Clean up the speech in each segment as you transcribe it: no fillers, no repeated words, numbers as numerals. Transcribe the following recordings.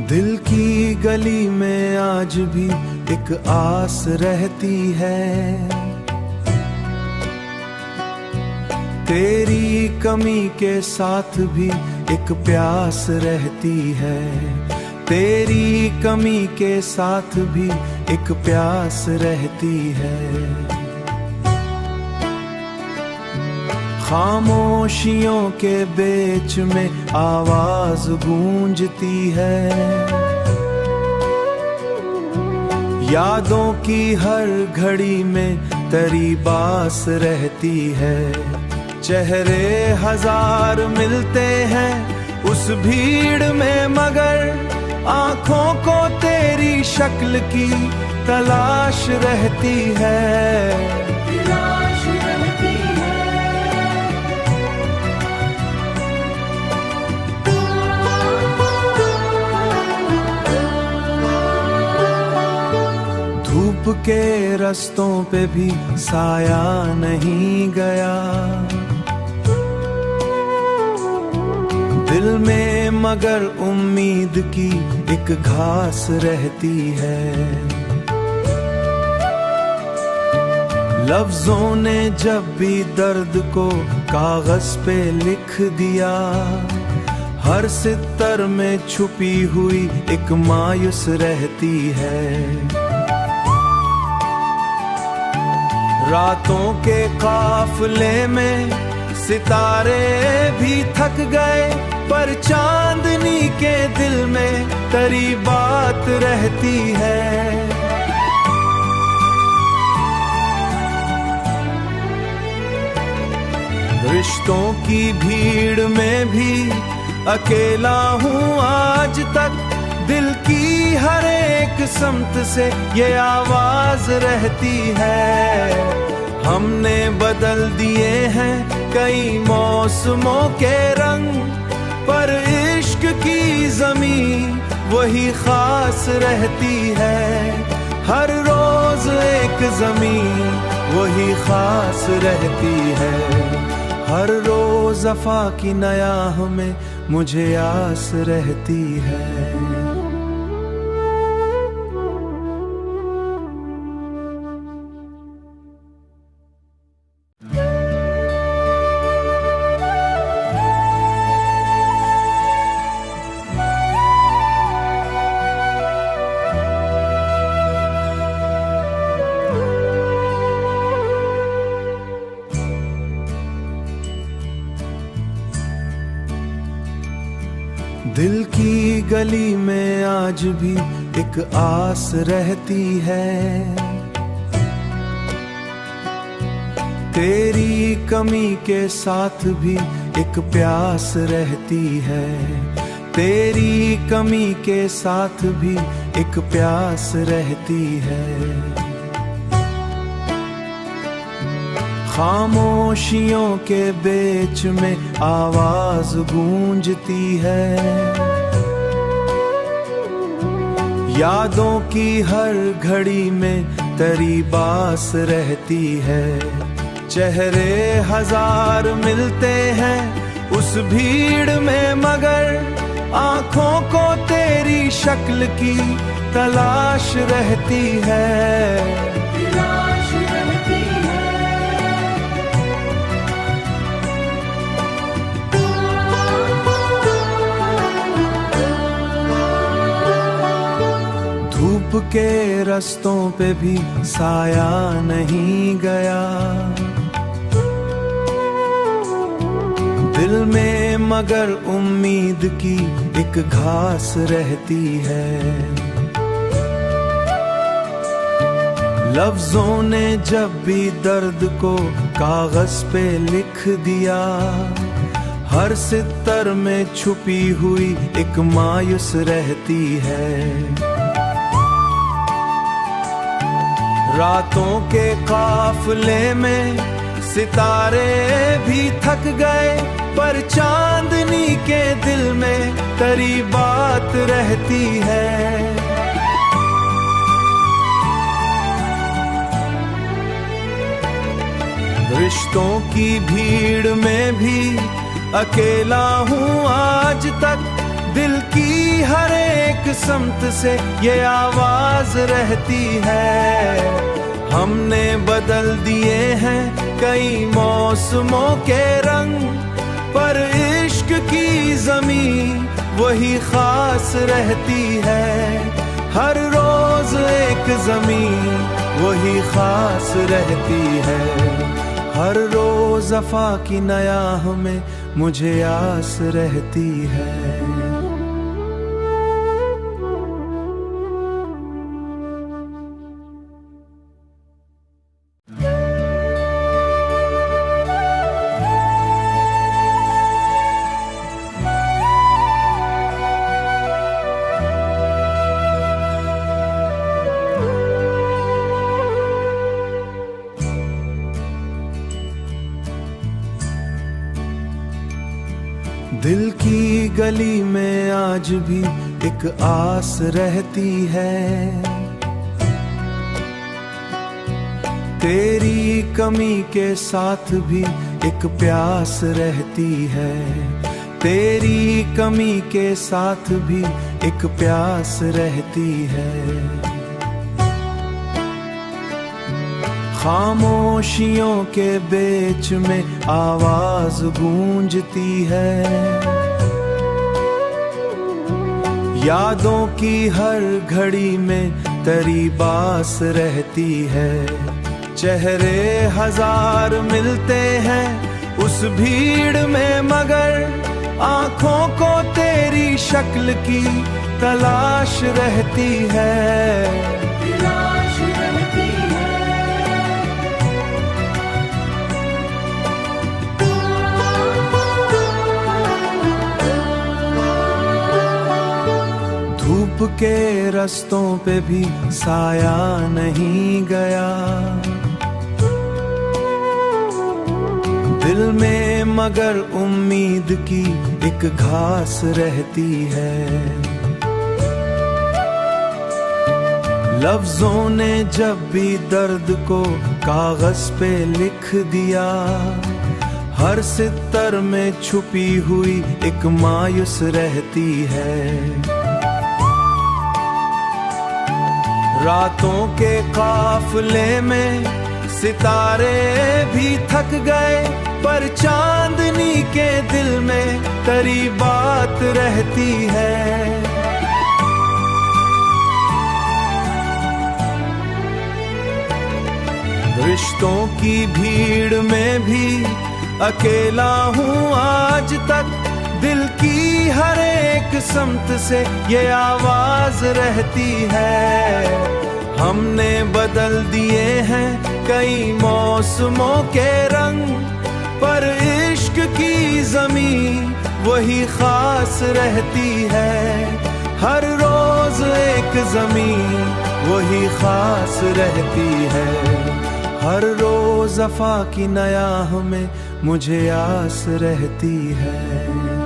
दिल की गली में आज भी एक आस रहती है, तेरी कमी के साथ भी एक प्यास रहती है, तेरी कमी के साथ भी एक प्यास रहती है। खामोशियों के बीच में आवाज गूंजती है, यादों की हर घड़ी में तेरी बास रहती है। चेहरे हजार मिलते हैं उस भीड़ में, मगर आंखों को तेरी शक्ल की तलाश रहती है। धूप के रस्तों पे भी साया नहीं गया, दिल में मगर उम्मीद की एक घास रहती है। लफ्जों ने जब भी दर्द को कागज पे लिख दिया, हर सितर में छुपी हुई एक मायूस रहती है। रातों के काफले में सितारे भी थक गए, पर चांदनी के दिल में तेरी बात रहती है। रिश्तों की भीड़ में भी अकेला हूँ आज तक, दिल की हर एक समत से ये आवाज रहती है। हमने बदल दिए हैं कई मौसमों के रंग, पर इश्क की जमीन वही खास रहती है। हर रोज एक जमीन वही खास रहती है, हर रोज वफा की नयाह में मुझे आस रहती है। दिल की गली में आज भी एक आस रहती है, तेरी कमी के साथ भी एक प्यास रहती है, तेरी कमी के साथ भी एक प्यास रहती है। खामोशियों के बीच में आवाज गूंजती है, यादों की हर घड़ी में तेरी बास रहती है। चेहरे हजार मिलते हैं उस भीड़ में, मगर आंखों को तेरी शक्ल की तलाश रहती है। धूप के रस्तों पे भी साया नहीं गया, दिल में मगर उम्मीद की एक घास रहती है। लफ्जों ने जब भी दर्द को कागज पे लिख दिया, हर सितर में छुपी हुई एक मायूस रहती है। रातों के काफले में सितारे भी थक गए, पर चांदनी के दिल में तेरी बात रहती है। रिश्तों की भीड़ में भी अकेला हूँ आज तक, दिल की हर एक समत से ये आवाज रहती है। हमने बदल दिए हैं कई मौसमों के रंग, पर इश्क की ज़मीं वही खास रहती है। हर रोज एक ज़मीं वही खास रहती है। हर रोज वफा की नयाह में मुझे आस रहती है। दिल की गली में आज भी एक आस रहती है। तेरी कमी के साथ भी एक प्यास रहती है। तेरी कमी के साथ भी एक प्यास रहती है। खामोशियों के बीच में आवाज गूंजती है। यादों की हर घड़ी में तेरी बास रहती है। चेहरे हजार मिलते हैं उस भीड़ में, मगर आंखों को तेरी शक्ल की तलाश रहती है। धूप के रस्तों पे भी साया नहीं गया। दिल में मगर उम्मीद की एक घास रहती है। लफ्जों ने जब भी दर्द को कागज पे लिख दिया, हर सितर में छुपी हुई एक मायूस रहती है। रातों के काफिले में सितारे भी थक गए, पर चांदनी के दिल में तेरी बात रहती है। रिश्तों की भीड़ में भी अकेला हूँ आज तक। दिल की हर एक समत से ये आवाज रहती है। हमने बदल दिए हैं कई मौसमों के रंग, पर इश्क की ज़मीं वही खास रहती है। हर रोज एक ज़मीं वही खास रहती है। हर रोज वफा की नयाह में मुझे आस रहती है।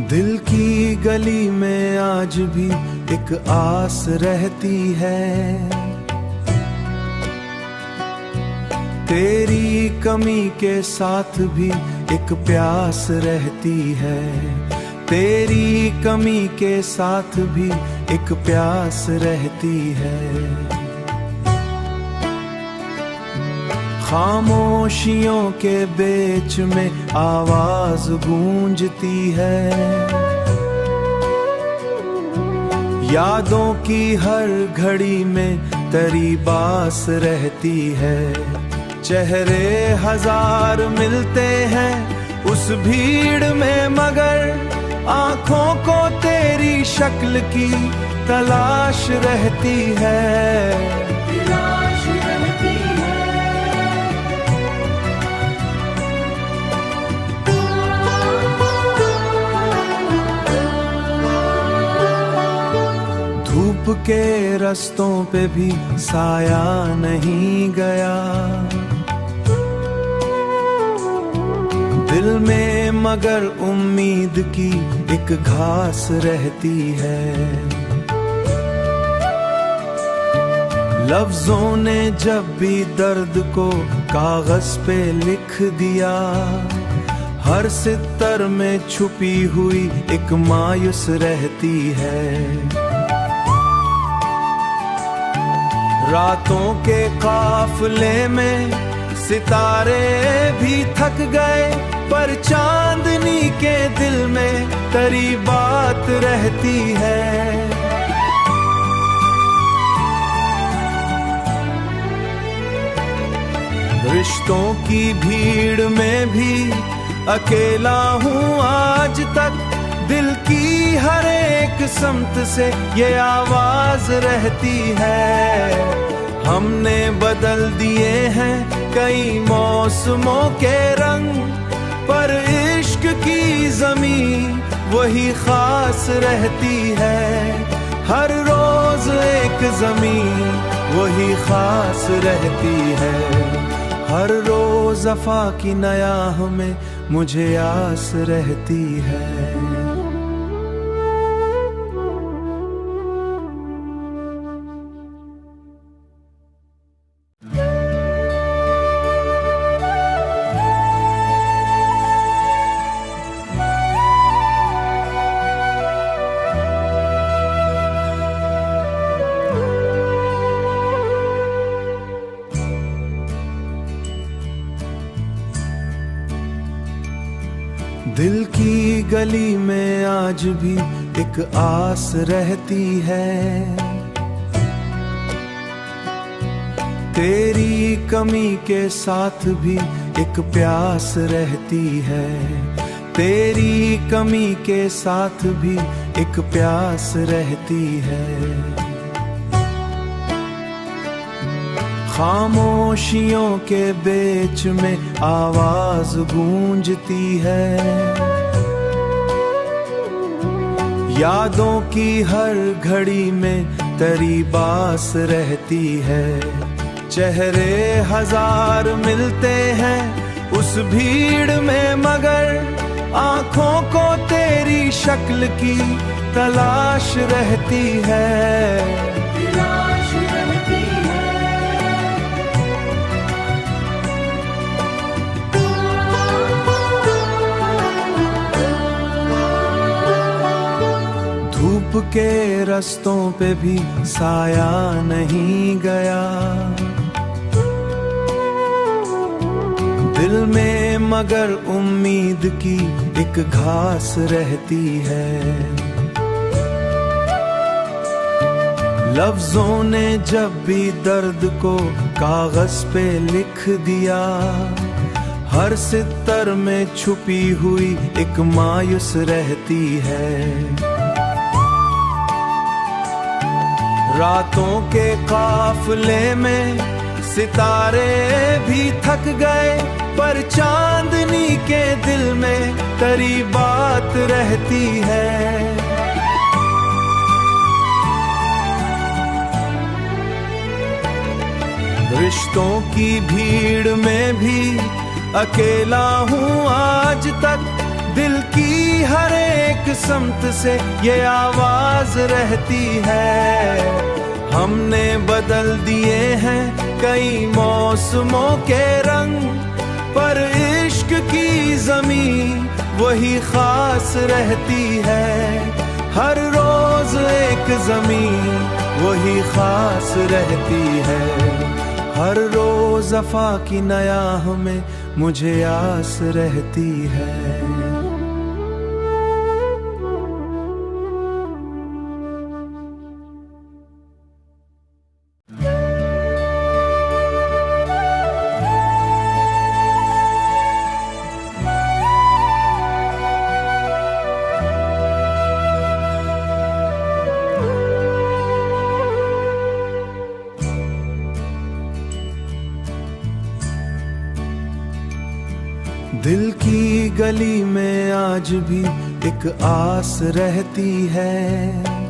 दिल की गली में आज भी एक आस रहती है। तेरी कमी के साथ भी एक प्यास रहती है। तेरी कमी के साथ भी एक प्यास रहती है। खामोशियों के बीच में आवाज गूंजती है। यादों की हर घड़ी में तेरी बास रहती है। चेहरे हजार मिलते हैं उस भीड़ में, मगर आंखों को तेरी शक्ल की तलाश रहती है। धूप के रास्तों पे भी साया नहीं गया, दिल में मगर उम्मीद की एक घास रहती है। लफ्जों ने जब भी दर्द को कागज पे लिख दिया, हर सितर में छुपी हुई एक मायूस रहती है। रातों के काफिले में सितारे भी थक गए, पर चांदनी के दिल में तेरी बात रहती है। रिश्तों की भीड़ में भी अकेला हूँ आज तक, दिल की हर एक समत से ये आवाज रहती है। हमने बदल दिए हैं कई मौसमों के रंग, पर इश्क की ज़मीं वही खास रहती है। हर रोज एक ज़मीं वही खास रहती है। हर रोज वफा की नयाह में मुझे आस रहती है। दिल की गली में आज भी एक आस रहती है, तेरी कमी के साथ भी एक प्यास रहती है। तेरी कमी के साथ भी एक प्यास रहती है। खामोशियों के बीच में आवाज गूंजती है। यादों की हर घड़ी में तेरी बास रहती है। चेहरे हजार मिलते हैं उस भीड़ में, मगर आंखों को तेरी शक्ल की तलाश रहती है। धूप के रास्तों पे भी साया नहीं गया, दिल में मगर उम्मीद की एक घास रहती है। लफ्जों ने जब भी दर्द को कागज पे लिख दिया, हर सितर में छुपी हुई एक मायूस रहती है। रातों के काफिले में सितारे भी थक गए, पर चांदनी के दिल में तेरी बात रहती है। रिश्तों की भीड़ में भी अकेला हूँ आज तक, दिल की हर एक समत से ये आवाज रहती है। हमने बदल दिए हैं कई मौसमों के रंग, पर इश्क की ज़मीं वही खास रहती है। हर रोज एक ज़मीं वही खास रहती है। हर रोज वफा की नयाह में मुझे आस रहती है। दिल की गली में आज भी एक आस रहती है।